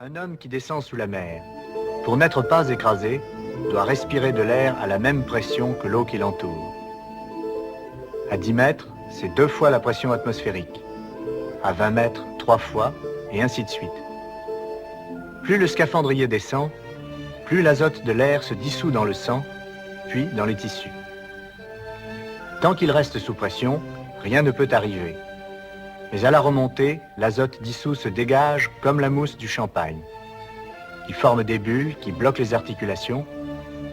Un homme qui descend sous la mer, pour n'être pas écrasé, doit respirer de l'air à la même pression que l'eau qui l'entoure. À 10 mètres, c'est 2 fois la pression atmosphérique. À 20 mètres, 3 fois, et ainsi de suite. Plus le scaphandrier descend, plus l'azote de l'air se dissout dans le sang, puis dans les tissus. Tant qu'il reste sous pression, rien ne peut arriver. Mais à la remontée, l'azote dissous se dégage comme la mousse du champagne. Il forme des bulles qui bloquent les articulations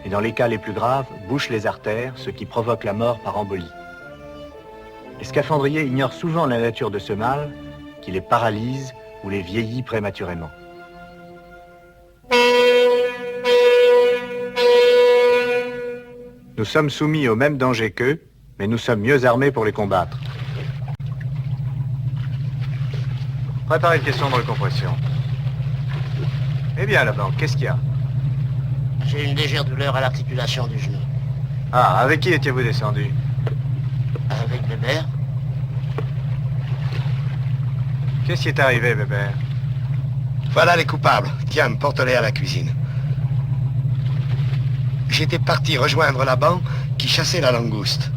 et dans les cas les plus graves, bouchent les artères, ce qui provoque la mort par embolie. Les scaphandriers ignorent souvent la nature de ce mal qui les paralyse ou les vieillit prématurément. Nous sommes soumis au même danger qu'eux, mais nous sommes mieux armés pour les combattre. Préparez une question de recompression. Eh bien, là-bas, qu'est-ce qu'il y a? J'ai une légère douleur à l'articulation du genou. Ah, avec qui étiez-vous descendu? Avec Bébert. Qu'est-ce qui est arrivé, Bébert? Voilà les coupables. Tiens, porte-les à la cuisine. J'étais parti rejoindre la bande qui chassait la langouste.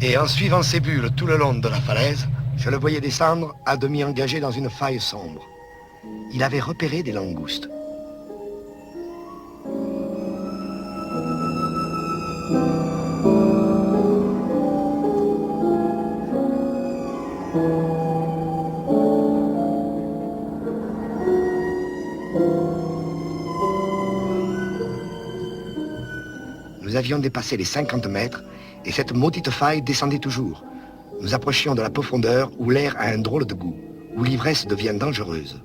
Et en suivant ses bulles tout le long de la falaise, je le voyais descendre à demi engagé dans une faille sombre. Il avait repéré des langoustes. Nous avions dépassé les 50 mètres et cette maudite faille descendait toujours. Nous approchions de la profondeur où l'air a un drôle de goût, où l'ivresse devient dangereuse.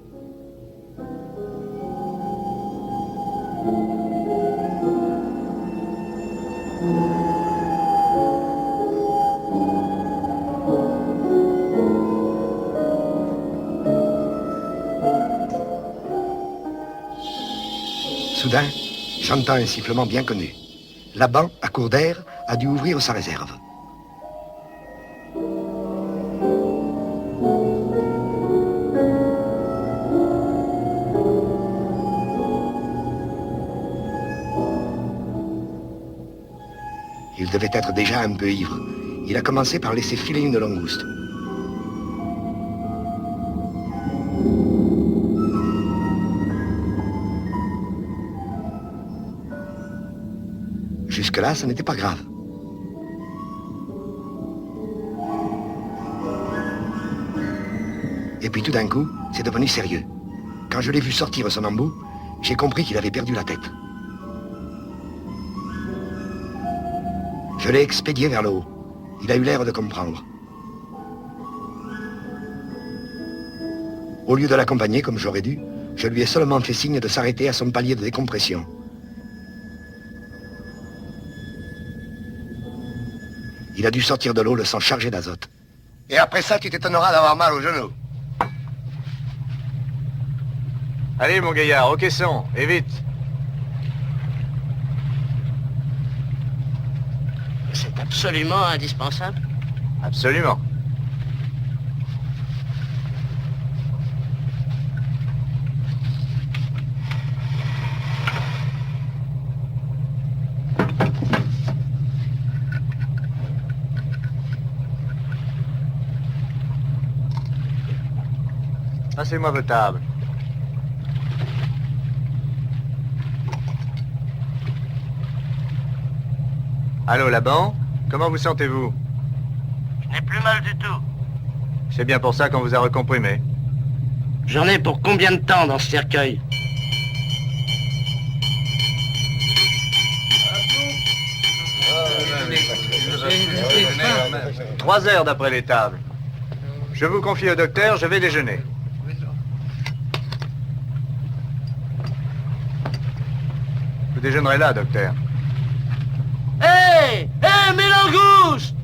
Soudain, j'entends un sifflement bien connu. Laban, à court d'air, a dû ouvrir sa réserve. Il devait être déjà un peu ivre. Il a commencé par laisser filer une langouste. Jusque-là, ça n'était pas grave. Et puis tout d'un coup, c'est devenu sérieux. Quand je l'ai vu sortir son embout, j'ai compris qu'il avait perdu la tête. Je l'ai expédié vers le haut. Il a eu l'air de comprendre. Au lieu de l'accompagner comme j'aurais dû, je lui ai seulement fait signe de s'arrêter à son palier de décompression. Il a dû sortir de l'eau le sang chargé d'azote. Et après ça, tu t'étonneras d'avoir mal au genou. Allez, mon gaillard, au caisson, et vite. C'est absolument indispensable. Absolument. Passez-moi vos tables. Allô, Laban? Comment vous sentez-vous? Je n'ai plus mal du tout. C'est bien pour ça qu'on vous a recomprimé. J'en ai pour combien de temps dans ce cercueil? « 3 heures d'après les tables. Je vous confie au docteur, je vais déjeuner. Vous déjeunerez là, docteur. Hé! Hé, mes langoustes!